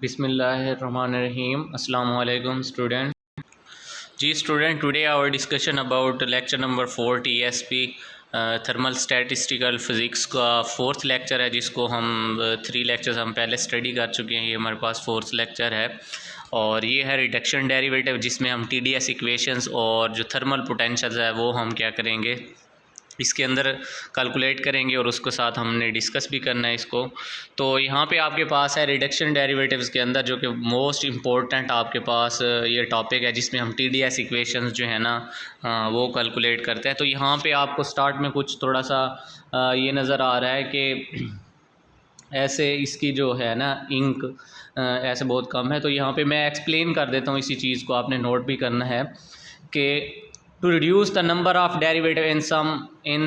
Bismillahirrahmanirrahim. Assalamu alaikum student. जी student, today our discussion about lecture number 4 TSP thermal statistical physics का fourth lecture है, जिसको हम 3 lectures हम पहले स्टडी कर चुके हैं। ये हमारे पास फोर्थ लेक्चर है और ये है रिडक्शन डेरिवेटिव, जिसमें हम TDS इक्वेशंस और जो थर्मल पोटेंशियल है वो हम क्या करेंगे, इसके अंदर कैलकुलेट करेंगे और उसके साथ हमने डिस्कस भी करना है इसको। तो यहाँ पे आपके पास है रिडक्शन डेरिवेटिव्स के अंदर, जो कि मोस्ट इम्पोर्टेंट आपके पास ये टॉपिक है, जिसमें हम TDS इक्वेशंस जो है ना वो कैलकुलेट करते हैं। तो यहाँ पे आपको स्टार्ट में कुछ थोड़ा सा ये नज़र आ रहा है कि ऐसे इसकी जो है ना इंक ऐसे बहुत कम है। तो यहाँ पे मैं एक्सप्लेन कर देता हूँ इसी चीज़ को, आपने नोट भी करना है कि to reduce the number of derivative in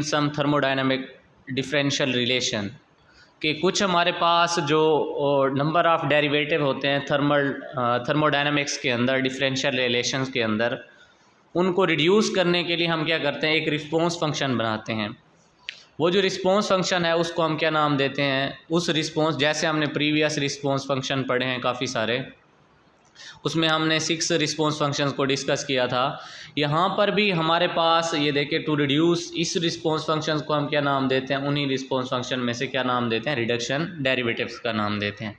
some thermodynamic differential relation, कि कुछ हमारे पास जो नंबर ऑफ़ डेरिवेटिव होते हैं थर्मोडायनामिक्स के अंदर, डिफरेंशियल रिलेशंस के अंदर, उनको रिड्यूस करने के लिए हम क्या करते हैं, एक रिस्पॉन्स फंक्शन बनाते हैं। वो जो रिस्पॉन्स फंक्शन है उसको हम क्या नाम देते हैं, उस रिस्पॉन्स, जैसे हमने प्रीवियस रिस्पॉन्स फंक्शन पढ़े हैं काफ़ी सारे, उसमें हमने 6 रिस्पॉन्स फंक्शंस को डिस्कस किया था। यहाँ पर भी हमारे पास ये देखें, टू रिड्यूस, इस रिस्पॉन्स फंक्शंस को हम क्या नाम देते हैं, उन्हीं रिस्पॉन्स फंक्शन में से क्या नाम देते हैं, रिडक्शन डेरिवेटिव्स का नाम देते हैं।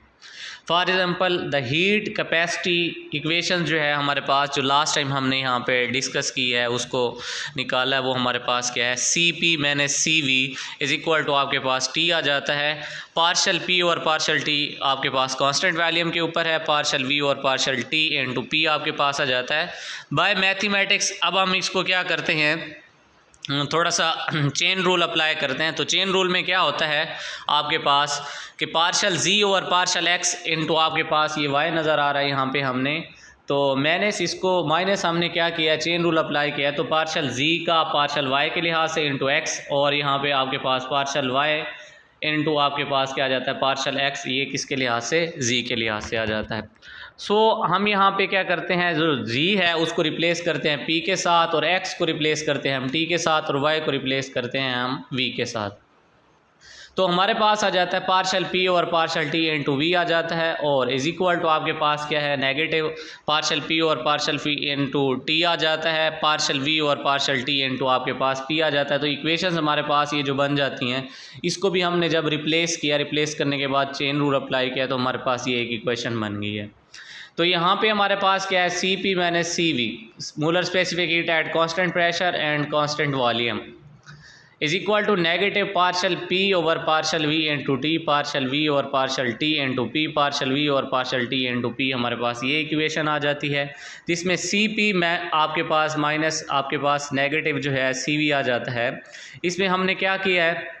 For example the heat capacity equation जो है हमारे पास, जो लास्ट टाइम हमने यहाँ पे डिस्कस की है, उसको निकाला है, वो हमारे पास क्या है, CP minus CV is equal to आपके पास T आ जाता है। पार्शल P और पार्शल T आपके पास कांस्टेंट वॉल्यूम के ऊपर है, पार्शल V और पार्शल T इंटू P आपके पास आ जाता है। बाय मैथमेटिक्स अब हम इसको क्या करते हैं, थोड़ा सा चेन रूल अप्लाई करते हैं। तो चेन रूल में क्या होता है आपके पास कि पार्शल Z और पार्शल X इंटू आपके पास ये Y नज़र आ रहा है यहाँ पे हमने, तो मैंने इसको माइनस हमने क्या किया, चेन रूल अप्लाई किया। तो पार्शल Z का पार्शल Y के लिहाज से इंटू X, और यहाँ पे आपके पास पार्शल Y इंटू आपके पास क्या आ जाता है, पार्शल X, ये किसके लिहाज से, Z के लिहाज से आ जाता है। हम यहाँ पे क्या करते हैं, जो Z है उसको रिप्लेस करते हैं P के साथ, और X को रिप्लेस करते हैं हम T के साथ, और Y को रिप्लेस करते हैं हम V के साथ। तो हमारे पास आ जाता है पार्शल P और पार्शल T इंटू V आ जाता है, और इज इक्वल टू आपके पास क्या है, नेगेटिव पार्शल P और पार्शल V इंटू T आ जाता है, पार्शल V और पार्शल T इंटू आपके पास P आ जाता है। तो इक्वेशंस हमारे पास ये जो बन जाती हैं, इसको भी हमने जब रिप्लेस किया, रिप्लेस करने के बाद चेन रूल अप्लाई किया, तो हमारे पास ये एक इक्वेशन बन गई है। तो यहाँ पे हमारे पास क्या है, CP minus CV molar specific heat at constant pressure and constant volume is equal to negative partial P over partial V into T, partial V और partial T into P, partial V और partial T into P। हमारे पास ये equation आ जाती है, जिसमें CP में आपके पास माइनस आपके पास नेगेटिव जो है CV आ जाता है। इसमें हमने क्या किया है,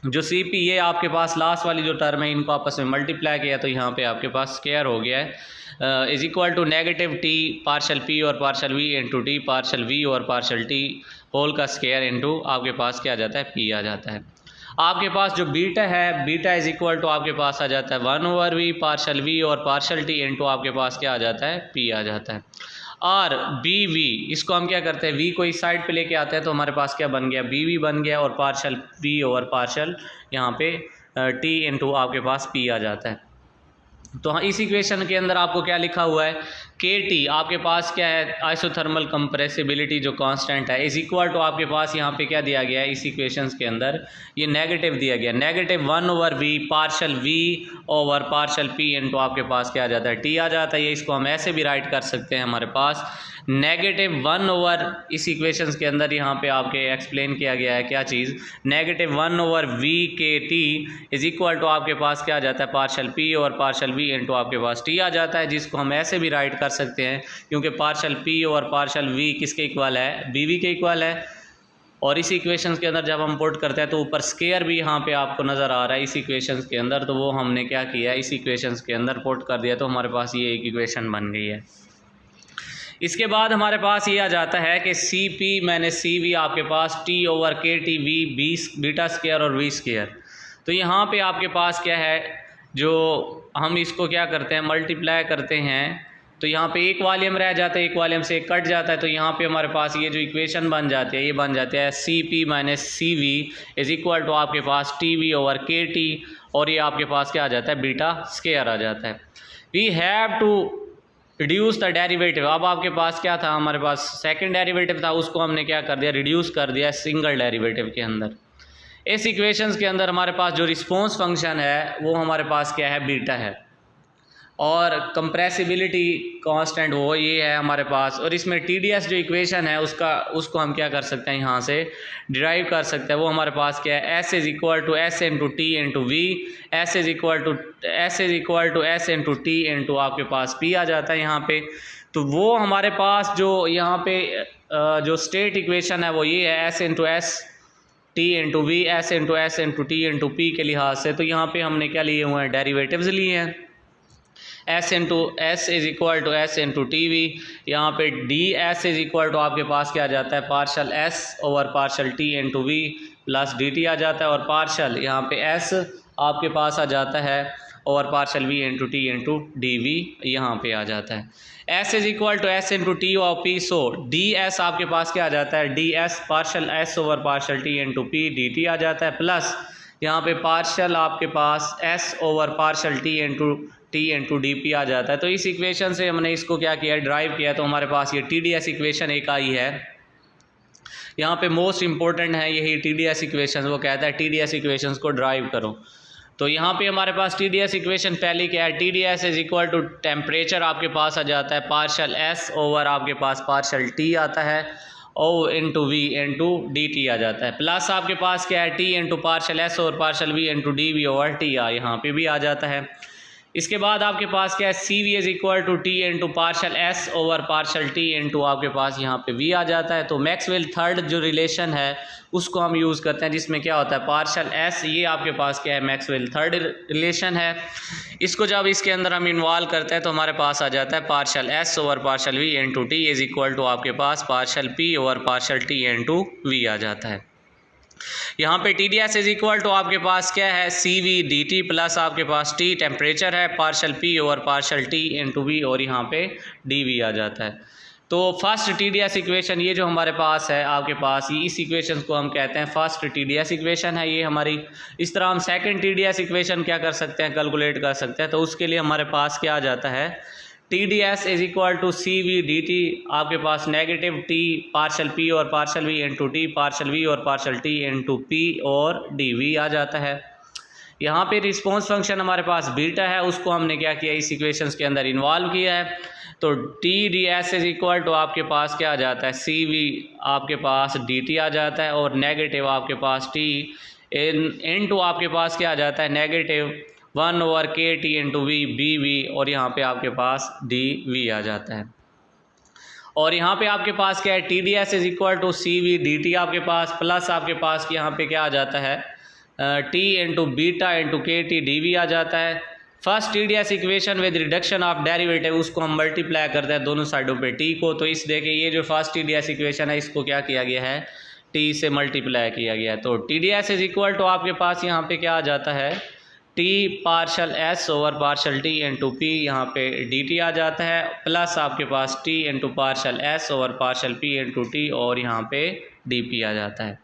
जो CP ये आपके पास लास्ट वाली जो टर्म है, इनको आपस में मल्टीप्लाई किया, तो यहाँ पे आपके पास स्क्वायर हो गया है, is equal to negative T partial P और partial V into T, partial V और पार्शल T होल का स्क्वायर इंटू आपके पास क्या आ जाता है, P आ जाता है। आपके पास जो बीटा है, बीटा इज इक्वल टू आपके पास आ जाता है 1 ओवर V पार्शल V और पार्शल T इंटू आपके पास क्या आ जाता है, P आ जाता है। और BV, इसको हम क्या करते हैं, V को इस साइड पे लेके आते हैं, तो हमारे पास क्या बन गया, BV बन गया, और पार्शल V और पार्शल यहाँ पे T इंटू आपके पास P आ जाता है। तो इस इक्वेशन के अंदर आपको क्या लिखा हुआ है, KT आपके पास क्या है, आइसोथर्मल कंप्रेसिबिलिटी जो कांस्टेंट है, इज इक्वल टू आपके पास यहाँ पे क्या दिया गया है, इस इक्वेशंस के अंदर ये नेगेटिव दिया गया, negative 1 over V partial V over partial P into आपके पास क्या आ जाता है, T आ जाता है। ये इसको हम ऐसे भी राइट कर सकते हैं, हमारे पास नेगेटिव 1 ओवर, इस इक्वेशंस के अंदर यहाँ पे आपके एक्सप्लेन किया गया है क्या चीज़, negative 1 over V KT is equal to आपके पास क्या आ जाता है, पार्शल P और पार्शल V इंटू आपके पास T आ जाता है, जिसको हम ऐसे भी राइट कर सकते हैं, क्योंकि पार्शल P और पार्शल V किसके इक्वल है, BV के इक्वल है। और इस इक्वेशंस के अंदर जब हम पुट करते हैं, तो ऊपर स्क्वायर भी यहाँ पे आपको नज़र आ रहा है इस इक्वेशंस के अंदर, तो वो हमने क्या किया, इस इक्वेशंस के अंदर पुट कर दिया, तो हमारे पास ये एक इक्वेशन बन गई है। इसके बाद हमारे पास ये आ जाता है कि CP माइनस CV आपके पास T over KT V beta square और V स्क्वायर। तो यहाँ पे आपके पास क्या है, जो हम इसको क्या करते हैं, मल्टीप्लाई करते हैं, तो यहाँ पे एक वॉल्यूम रह जाता है, एक वॉल्यूम से एक कट जाता है, तो यहाँ पे हमारे पास ये जो इक्वेशन बन जाती है, ये बन जाती है CP minus CV is equal to आपके पास TV ओवर KT और ये आपके पास क्या आ जाता है, बीटा स्केयर आ जाता है। We have to reduce the derivative. अब आपके पास क्या था, हमारे पास सेकंड डेरिवेटिव था, उसको हमने क्या कर दिया, रिड्यूस कर दिया सिंगल डेरिवेटिव के अंदर। इस इक्वेशंस के अंदर हमारे पास जो रिस्पॉन्स फंक्शन है वो हमारे पास क्या है, बीटा है, और कंप्रेसिबिलिटी कांस्टेंट वो ये है हमारे पास। और इसमें TDS जो इक्वेशन है उसको हम क्या कर सकते हैं, यहाँ से डिराइव कर सकते हैं। वो हमारे पास क्या है, S is equal to S into T into V, S is equal to S into T into आपके पास P आ जाता है यहाँ पे। तो वो हमारे पास जो यहाँ पे जो स्टेट इक्वेशन है वो ये है, S into S T into V, S into T into P के लिहाज से। तो यहाँ पे हमने क्या लिए हुए हैं, डेरिवेटिव्स लिए हैं। S into S is equal to S into T V, यहाँ पे D S is equal to आपके पास क्या आ जाता है, partial S over partial T into V plus D T आ जाता है, और पार्शल यहाँ पे S आपके पास आ जाता है और partial V into T into D V यहाँ पे आ जाता है। S is equal to S into T और पी, सो डी एस आपके पास क्या आ जाता है, D S partial S over partial T into P D T आ जाता है, प्लस यहाँ पे पार्शल आपके पास S over partial T into D P आ जाता है। तो इस इक्वेशन से हमने इसको क्या किया, ड्राइव किया, तो हमारे पास ये TDS इक्वेशन एक आई है। यहाँ पे मोस्ट इंपॉर्टेंट है यही TDS इक्वेशन, वो कहता है TDS इक्वेशंस को ड्राइव करो। तो यहाँ पे हमारे पास TDS इक्वेशन पहली क्या है, TDS is equal to temperature आपके पास आ जाता है पार्शल S ओवर आपके पास पार्शल T आता है, O into V into D T आ जाता है, प्लस आपके पास क्या है, T इंटू पार्शल S और partial V into D V over T यहाँ पे भी आ जाता है। इसके बाद आपके पास क्या है, C V is equal to T into partial S over partial T into आपके पास यहाँ पे V आ जाता है। तो मैक्सवेल थर्ड जो रिलेशन है उसको हम यूज़ करते हैं, जिसमें क्या होता है, पार्शल S, ये आपके पास क्या है, मैक्सवेल थर्ड रिलेशन है। इसको जब इसके अंदर हम इन्वॉल्व करते हैं तो हमारे पास आ जाता है partial S over partial V into T is equal to आपके पास partial P over partial T into V आ जाता है। यहाँ पे TDS इज इक्वल टू आपके पास क्या है, C V D T plus आपके पास T टेम्परेचर है, partial P over partial T into V, और यहाँ पे डी वी आ जाता है। तो फर्स्ट TDS इक्वेशन ये जो हमारे पास है आपके पास, इस इक्वेशन को हम कहते हैं फर्स्ट TDS इक्वेशन है ये हमारी। इस तरह हम सेकंड TDS इक्वेशन क्या कर सकते हैं, कैलकुलेट कर सकते हैं। तो उसके लिए हमारे पास क्या आ जाता है, TDS is equal to C V D T आपके पास नेगेटिव T पार्शल P और partial V into T partial V और पार्शल T इंटू P और डी वी आ जाता है। यहाँ पे रिस्पॉन्स फंक्शन हमारे पास बीटा है, उसको हमने क्या किया, इस इक्वेशंस के अंदर इन्वॉल्व किया है। तो TDS इज इक्वल टू आपके पास क्या आ जाता है, सी वी आपके पास डी टी आ जाता है, और नेगेटिव आपके पास T इंटू आपके पास क्या आ जाता है, negative 1 over K T into V B V, और यहाँ पे आपके पास डी वी आ जाता है। और यहाँ पे आपके पास क्या है, TDS is equal to C V D T आपके पास, प्लस आपके पास यहाँ पे क्या आ जाता है, T इंटू बीटा इंटू के टी डी वी आ जाता है। First TDS equation with reduction of derivative, उसको हम मल्टीप्लाई करते हैं दोनों साइडों पे T को। तो इस देखिए ये जो फर्स्ट TDS इक्वेशन है इसको क्या किया गया है, T से मल्टीप्लाई किया गया है। तो TDS इज इक्वल टू आपके पास यहाँ पे क्या आ जाता है, T partial S over partial T into P, यहाँ पे dt आ जाता है, प्लस आपके पास T into partial S over partial P into T, और यहाँ पे dP आ जाता है।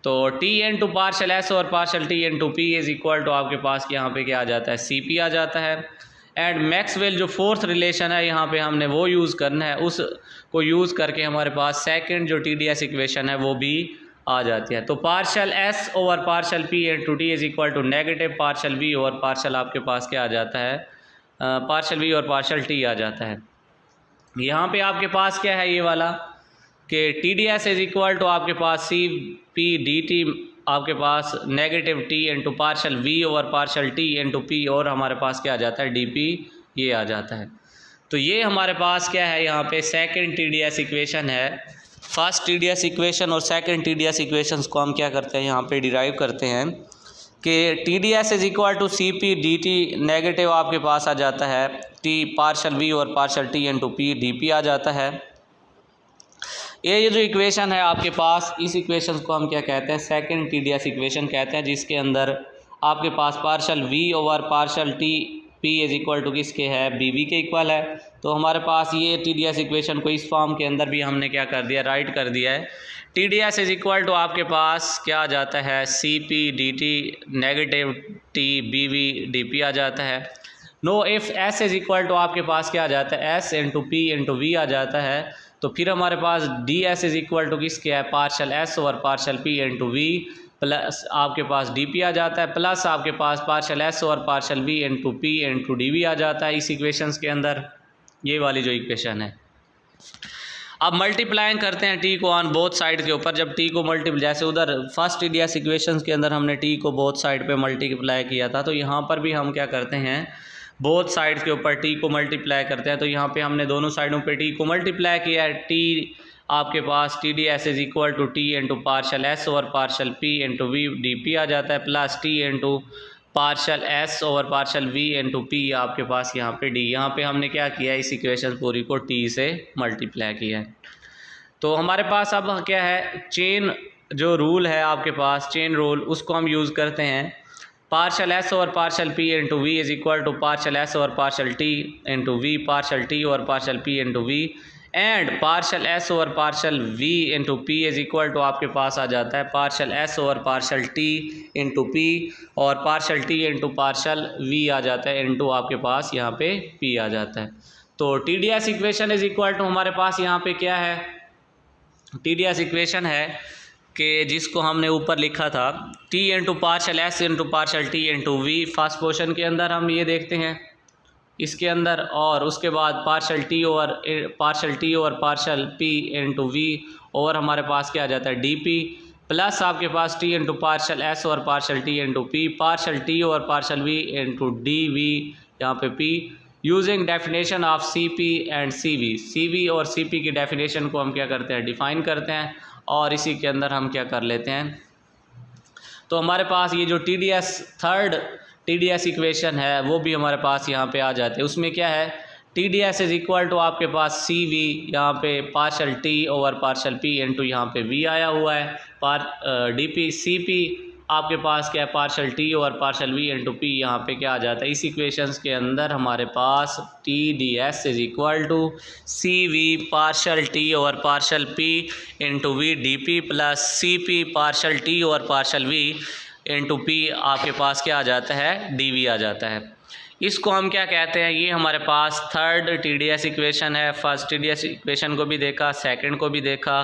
तो T into partial S over partial T into P is equal to आपके पास यहाँ पे क्या आ जाता है, CP आ जाता है। एंड मैक्सवेल जो फोर्थ रिलेशन है यहाँ पे हमने वो यूज़ करना है, उसको यूज़ करके हमारे पास सेकेंड जो TDS इक्वेशन है वो भी आ जाती है। तो partial S over partial P into T is equal to negative partial V over partial आपके पास क्या आ जाता है, पार्शल V और पार्शल T आ जाता है। यहाँ पे आपके पास क्या है ये वाला कि TDS इज इक्वल टू आपके पास सी पी डी टी आपके पास negative T into partial V over partial T into P, और हमारे पास क्या आ जाता है, DP ये आ जाता है। तो ये हमारे पास क्या है, यहाँ पे सेकेंड TDS इक्वेशन है। फर्स्ट TDS इक्वेशन और सेकंड TDS इक्वेशंस को हम क्या करते हैं, यहाँ पे डिराइव करते हैं कि TDS is equal to C P D T negative आपके पास आ जाता है T पार्शल V और partial T into P DP आ जाता है। ये जो इक्वेशन है आपके पास, इस इक्वेशन को हम क्या कहते हैं, सेकंड TDS इक्वेशन कहते हैं, जिसके अंदर आपके पास partial V over partial T P is equal to किसके है, BV के इक्वल है। तो हमारे पास ये TdS इक्वेशन को इस फॉर्म के अंदर भी हमने क्या कर दिया, राइट कर दिया है। TdS इज इक्वल टू आपके पास क्या आ जाता है, CP dt negative T BV dP आ जाता है। No if S is equal to आपके पास क्या आ जाता है, S into P into V आ जाता है। तो फिर हमारे पास DS इज इक्वल टू किसके है, partial S over partial P into V plus आपके पास DP आ जाता है, प्लस आपके पास partial S over partial V into P into DV आ जाता है इस इक्वेशंस के अंदर, ये वाली जो इक्वेशन है। अब मल्टीप्लाइंग करते हैं T को ऑन बोथ साइड के ऊपर। जब T को मल्टीप्लाई, जैसे उधर फर्स्ट TdS इक्वेशंस के अंदर हमने T को बोथ साइड पे मल्टीप्लाई किया था, तो यहाँ पर भी हम क्या करते हैं, बोथ साइड के ऊपर T को मल्टीप्लाई करते हैं। तो यहाँ पे हमने दोनों साइडों पे T को मल्टीप्लाई किया है। T आपके पास TdS is equal to T into partial S over partial P into V dP आ जाता है, plus T into partial S over partial V into P आपके पास यहाँ पे D। यहाँ पे हमने क्या किया, इस इक्वेशन पूरी को T से मल्टीप्लाई किया है। तो हमारे पास अब क्या है, चेन जो रूल है आपके पास, चेन रूल, उसको हम यूज़ करते हैं। Partial S over partial P into V is equal to partial S over partial T into V partial T over partial P into V and partial S over partial V into P is equal to आपके पास आ जाता है partial S over partial T into P और partial T into partial V आ जाता है into आपके पास यहाँ पे P आ जाता है। तो TdS equation is equal to हमारे पास यहाँ पे क्या है, TdS इक्वेशन है कि जिसको हमने ऊपर लिखा था T into partial S into partial T into V first portion के अंदर हम ये देखते हैं इसके अंदर, और उसके बाद partial T over partial P into V और हमारे पास क्या आ जाता है DP प्लस आपके पास T into partial S over partial T into P partial T over partial V into DV यहाँ पे P using definition of CP and CV और CP की डेफिनेशन को हम क्या करते हैं, डिफाइन करते हैं और इसी के अंदर हम क्या कर लेते हैं। तो हमारे पास ये जो TdS थर्ड TdS इक्वेशन है वो भी हमारे पास यहाँ पे आ जाते हैं। उसमें क्या है, TdS इज इक्वल टू आपके पास CV यहाँ पे partial T over partial P into यहाँ पे V आया हुआ है, DP CP आपके पास क्या है, partial T over partial V into P यहाँ पे क्या आ जाता है। इस इक्वेशंस के अंदर हमारे पास TdS is equal to CV partial T over partial P into V DP plus CP partial T over partial V into P आपके पास क्या आ जाता है, DV आ जाता है। इसको हम क्या कहते हैं, ये हमारे पास थर्ड TdS इक्वेशन है। फर्स्ट TdS इक्वेशन को भी देखा, सेकंड को भी देखा,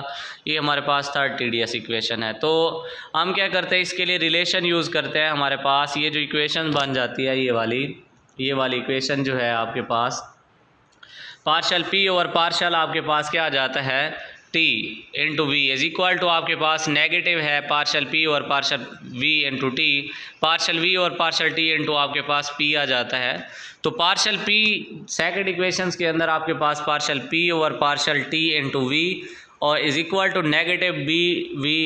ये हमारे पास थर्ड TdS इक्वेशन है। तो हम क्या करते हैं, इसके लिए रिलेशन यूज़ करते हैं। हमारे पास ये जो इक्वेशन बन जाती है, ये वाली इक्वेशन जो है आपके पास पार्शल P ओवर पार्शल आपके पास क्या आ जाता है, T into V is equal to आपके पास नेगेटिव है पार्शल P और partial V into T, partial V और पार्शल T इंटू आपके पास P आ जाता है। तो पार्शल P सेकंड इक्वेशंस के अंदर आपके पास पार्शल P और पार्शल T इंटू V और is equal to negative BV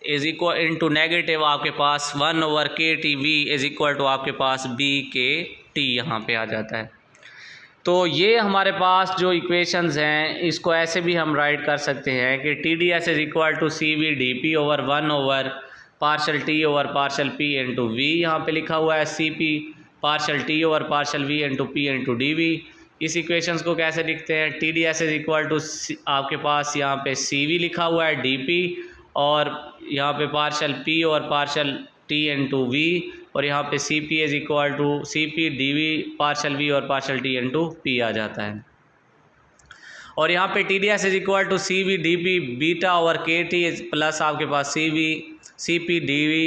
is equal into negative आपके पास 1 over KTV is equal to आपके पास BKT यहाँ पे आ जाता है। तो ये हमारे पास जो इक्वेशंस हैं इसको ऐसे भी हम राइट कर सकते हैं कि TdS is equal to CV DP over 1 over partial T over partial P into V यहाँ पे लिखा हुआ है CP partial T over partial V into P into DV। इस इक्वेशंस को कैसे लिखते हैं, TdS इज इक्वल टू आपके पास यहाँ पे CV लिखा हुआ है DP और यहाँ पे पार्शल P और पार्शल T इंटू V और यहाँ पे CP is equal to CP DV partial V और पार्शल T इंटू P आ जाता है। और यहाँ पे TdS is equal to CV DP beta over KT plus आपके पास CP DV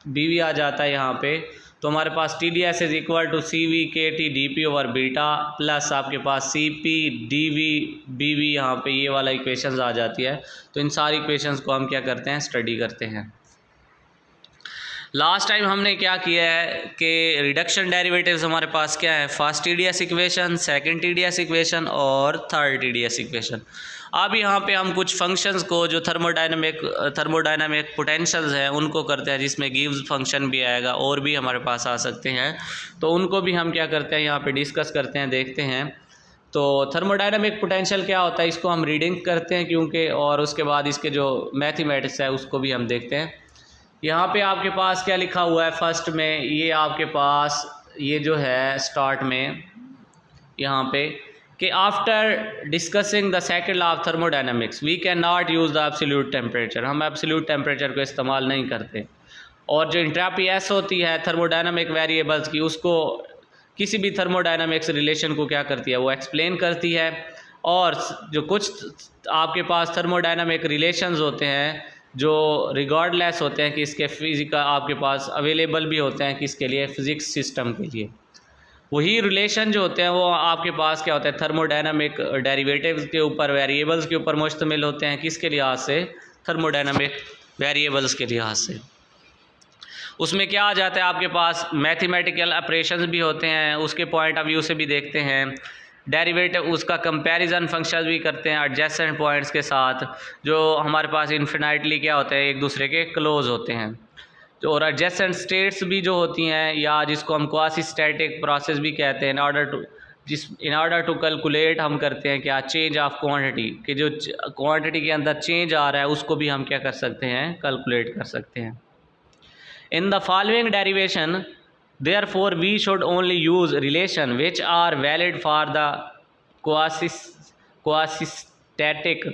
BV आ जाता है यहाँ पे। तो हमारे पास TdS is equal to CV KT DP over beta plus आपके पास CP DV BV यहाँ पे ये वाला इक्वेशंस आ जाती है। तो इन सारी इक्वेशंस को हम क्या करते हैं, स्टडी करते हैं। लास्ट टाइम हमने क्या किया है कि रिडक्शन डेरिवेटिव्स हमारे पास क्या है, first TdS equation, second TdS equation और थर्ड TdS इक्वेशन। अब यहाँ पे हम कुछ फंक्शंस को जो थर्मोडायनामिक पोटेंशियल्स हैं उनको करते हैं, जिसमें गिव्स फंक्शन भी आएगा और भी हमारे पास आ सकते हैं। तो उनको भी हम क्या करते हैं, यहाँ पे डिस्कस करते हैं, देखते हैं। तो थर्मोडायनामिक पोटेंशियल क्या होता है, इसको हम रीडिंग करते हैं क्योंकि, और उसके बाद इसके जो मैथमेटिक्स है उसको भी हम देखते हैं। यहाँ पे आपके पास क्या लिखा हुआ है, फर्स्ट में ये आपके पास ये जो है स्टार्ट में यहाँ पे कि after discussing the second law of thermodynamics we can not use the absolute temperature, हम एब्सोल्यूट टेम्परेचर को इस्तेमाल नहीं करते। और जो एंट्रोपी एस होती है थर्मोडायनामिक वेरिएबल्स की, उसको किसी भी थर्मोडायनामिक्स रिलेशन को क्या करती है, वो एक्सप्लेन करती है। और जो कुछ आपके पास थर्मोडायनामिक रिलेशंस होते हैं जो रिगार्डलेस होते हैं कि इसके फिजिकल आपके पास अवेलेबल भी होते हैं किसके लिए, फिज़िक्स सिस्टम के लिए, वही रिलेशन जो होते हैं वो आपके पास क्या होता है, थर्मोडायनामिक डेरिवेटिव्स के ऊपर, वेरिएबल्स के ऊपर मुश्तमिल होते हैं। किसके लिहाज से, थर्मोडायनामिक वेरिएबल्स के लिहाज से। उसमें क्या आ जाता है, आपके पास मैथमेटिकल ऑपरेशंस भी होते हैं, उसके पॉइंट ऑफ व्यू से भी देखते हैं। डेरिवेटिव उसका कंपैरिजन फंक्शन भी करते हैं एडजेसेंट पॉइंट्स के साथ, जो हमारे पास इन्फिनाइटली क्या होते हैं, एक दूसरे के क्लोज होते हैं। तो और एडजेसेंट स्टेट्स भी जो होती हैं, या जिसको हम क्वासी स्टैटिक प्रोसेस भी कहते हैं, इन ऑर्डर टू कैलकुलेट हम करते हैं क्या, चेंज ऑफ क्वांटिटी, कि जो क्वांटिटी के अंदर चेंज आ रहा है उसको भी हम क्या कर सकते हैं, कैलकुलेट कर सकते हैं। In the following derivation therefore we should only use relation which are valid for the quasi-static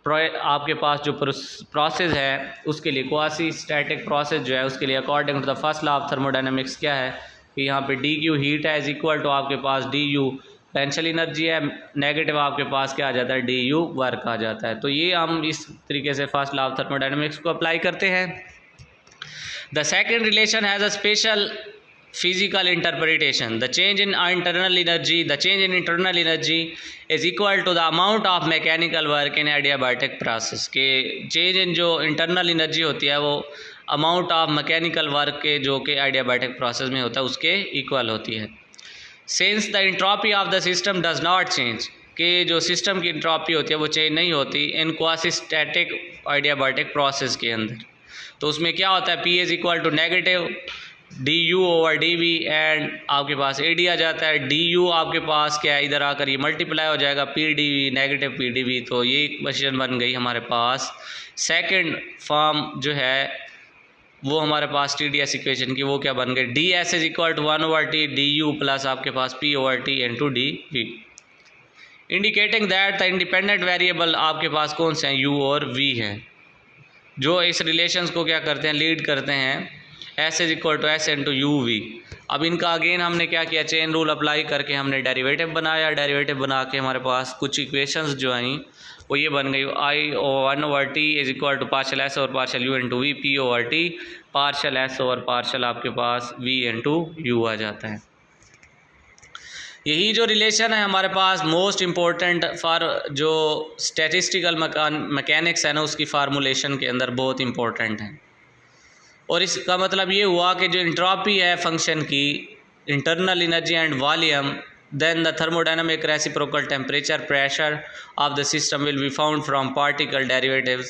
आपके पास जो प्रोसेस है उसके लिए, क्वासी स्टैटिक प्रोसेस जो है उसके लिए according to the first law of thermodynamics क्या है कि यहाँ पे डी क्यू हीट है इज इक्वल टू आपके पास डी यू पोटेंशियल एनर्जी है, नेगेटिव आपके पास क्या आ जाता है, डी यू वर्क आ जाता है। तो ये हम इस तरीके से फर्स्ट लॉ ऑफ थर्मोडायनेमिक्स को अप्लाई करते हैं। The second relation has a special physical interpretation. The change in internal energy is equal to the amount of mechanical work in adiabatic process। के change in जो internal energy होती है वो amount of mechanical work के जो कि adiabatic process में होता है उसके equal होती है। Since the entropy of the system does not change, कि जो सिस्टम की इंट्रॉपी होती है वो चेंज नहीं होती इन क्वासी स्टैटिक adiabatic प्रोसेस के अंदर। तो उसमें क्या होता है, P is equal to negative D U over D V, and आपके पास ए डी आ जाता है। डी यू आपके पास क्या है, इधर आकर ये मल्टीप्लाई हो जाएगा P D V, negative P D V. तो ये इक्वेशन बन गई हमारे पास सेकंड फॉर्म जो है वो हमारे पास टी डी एस इक्वेशन की, वो क्या बन गई, D S is equal to 1/t D U plus आपके पास p/t into D V, indicating that the independent variable आपके पास कौन से हैं, u और v हैं, जो इस रिलेशंस को क्या करते हैं, लीड करते हैं S is equal to S into U V. अब इनका अगेन हमने क्या किया, चेन रूल अप्लाई करके हमने डेरिवेटिव बनाया। डेरिवेटिव बना के हमारे पास कुछ इक्वेशंस जो आई वो ये बन गई, आई ओ 1/t is equal to partial S और partial U into V, p/t partial S और पार्शल आपके पास v इंटू यू आ जाता है। यही जो रिलेशन है हमारे पास मोस्ट इम्पोर्टेंट फॉर जो स्टैटिस्टिकल मैकेनिक्स है ना, उसकी फार्मूलेशन के अंदर बहुत इंपॉर्टेंट है। और इसका मतलब ये हुआ कि जो इंट्रॉपी है फंक्शन की, internal energy and volume, then the thermodynamic reciprocal temperature pressure of the system will be found from partial derivative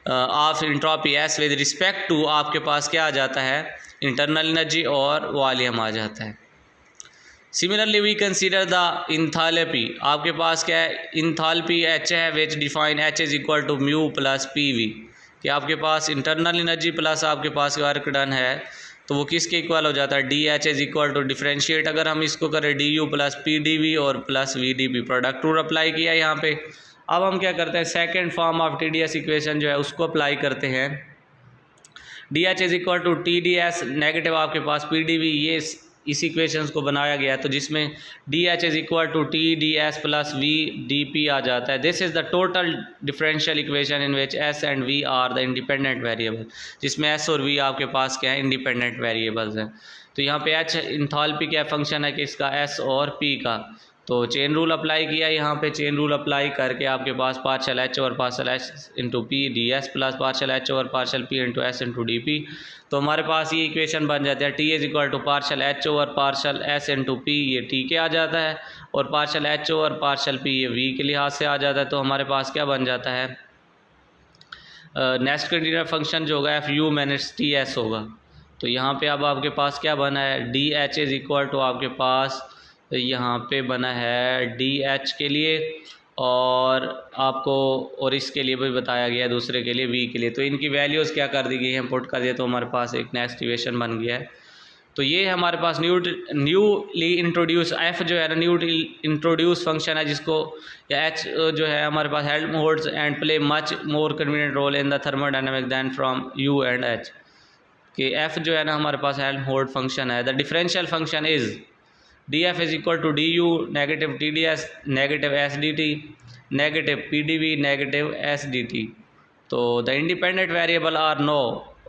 of entropy S with respect to आपके पास क्या आ जाता है, इंटरनल एनर्जी और वॉल्यूम आ जाता है। Similarly we consider the enthalpy, आपके पास क्या है, इंथैल्पी एच है which define H is equal to mu plus P V, कि आपके पास इंटरनल एनर्जी प्लस आपके पास वर्क डन है तो वो किसके इक्वल हो जाता है, D H is equal to differentiate अगर हम इसको करें D U plus P D V और plus V D P, product rule apply किया यहाँ पे। अब हम क्या करते हैं, second form of T D S equation जो है उसको अप्लाई करते हैं। D H is equal to T D S negative आपके पास पी डी वी, ये इस इक्वेशंस को बनाया गया है, तो जिसमें D H is equal to T D S plus V D P आ जाता है। This is the total differential equation in which S and V are the independent variable, जिसमें एस और वी आपके पास क्या है, इंडिपेंडेंट वेरिएबल्स हैं। तो यहाँ पे एच इंथैल्पी क्या फंक्शन है किसका, एस और पी का। तो चेन रूल अप्लाई किया, यहाँ पे चेन रूल अप्लाई करके आपके पास पार्शल एच और partial S into P D S plus partial H और partial P into S into D P. तो हमारे पास ये इक्वेशन बन जाती है, T is equal to partial H over partial S into P, ये टी के आ जाता है, और partial H over partial P ये वी के लिहाज से आ जाता है। तो हमारे पास क्या बन जाता है, नेक्स्ट कंटीन्यूअस फंक्शन जो होगा F you minus T S होगा। तो यहाँ पे अब आपके पास क्या बना है, D H is equal to आपके पास यहाँ पे बना है डी एच के लिए, और आपको और इसके लिए भी बताया गया है दूसरे के लिए वी के लिए। तो इनकी वैल्यूज़ क्या कर दी गई हैं, पुट कर दिया, तो हमारे पास एक नेक्स्ट इक्वेशन बन गया है। तो ये हमारे पास न्यूली इंट्रोड्यूस एफ जो है ना न्यू इंट्रोड्यूस फंक्शन है, जिसको या एच जो है हमारे पास Helmholtz and play much more convenient role in the thermodynamic than from U and H. कि एफ जो है ना हमारे पास हेल्महोल्ट्ज फंक्शन है। The differential function is D F is equal to D U negative T D S negative S D T negative P D V negative S D T. तो the independent variable are no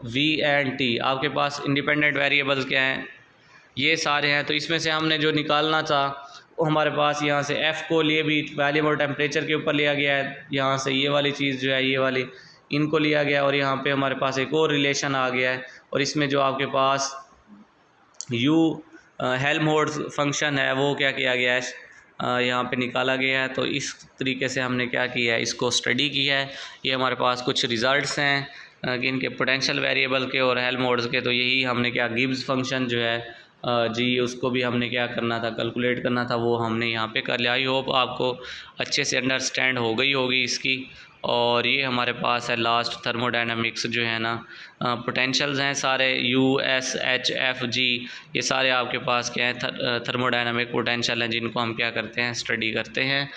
V and T. आपके पास independent variables क्या हैं, ये सारे हैं। तो इसमें से हमने जो निकालना था वो हमारे पास यहाँ से एफ़ को लिए भी वैल्यूम और टेम्परेचर के ऊपर लिया गया है, यहाँ से ये वाली चीज़ जो है ये वाली इनको लिया गया, और यहाँ पे हमारे पास एक और रिलेशन आ गया है, और इसमें जो आपके पास यू हेल्महोल्ट्ज फंक्शन है वो क्या किया गया है, यहाँ पे निकाला गया है। तो इस तरीके से हमने क्या किया है, इसको स्टडी किया है। ये हमारे पास कुछ रिज़ल्ट्स हैं इनके पोटेंशियल वेरिएबल के और हेल्महोल्ट्ज के। तो यही हमने क्या गिब्स फंक्शन जो है जी उसको भी हमने क्या करना था, कैलकुलेट करना था, वो हमने यहाँ पे कर लिया। आई होप आपको अच्छे से अंडरस्टैंड हो गई होगी इसकी। और ये हमारे पास है लास्ट थर्मोडायनामिक्स जो है ना, पोटेंशियल्स हैं सारे U S H F G, ये सारे आपके पास क्या है थर्मोडायनामिक पोटेंशियल हैं, जिनको हम क्या करते हैं स्टडी करते हैं।